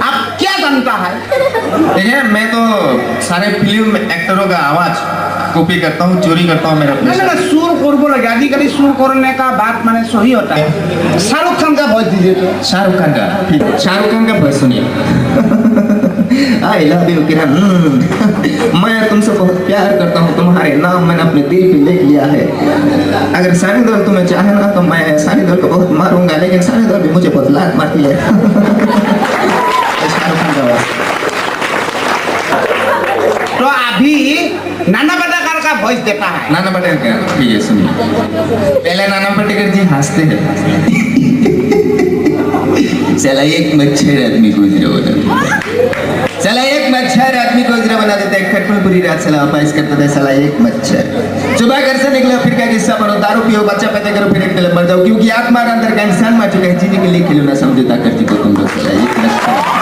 आप क्या जानता है? देखिए मैं तो सारे फिल्म एक्टरों का आवाज कॉपी करता हूँ, चोरी करता हूँ मेरा ना ना पैसा। ना, सुर करबो लगे आदिकल सुर करने का बात माने सही होता है। शाहरुख खान का वॉइस दीजिए तो। शाहरुख खान का, ठीक, शाहरुख खान का वॉइस सुनिए। आई लव यू किरण, मैं तुमसे बहुत प्यार करता हूँ, तुम्हारे नाम मैंने अपने दिल पे लिख लिया है। अगर सानी देओल तुम्हें चाहे ना तो मैं सानी देओल को बहुत मारूंगा, लेकिन सानी देओल भी मुझे बहुत लात मारती है। शाहरुख खान का वॉइस। तो अभी नाना पाटेकर का वॉइस देता है। नाना पाटेकर का, ठीक है सुनिए। पहले नाना पाटेकर जी हंसते हैं। चला एक मच्छर आदमी को उजरा बना देता, चला एक मच्छर आदमी को उजरा बना देता है। खटमल पूरी रात सला वापस करता था, साला एक मच्छर। सुबह घर से निकलो फिर क्या किस्सा पढ़ो, दारू पियो, बच्चा पैदा करो, फिर एक दिन मर जाओ, क्योंकि आत्मा अंदर का इंसान मर चुका है। जीने के लिए खिलौना समझौता कर चुके तुम लोग। एक मच्छर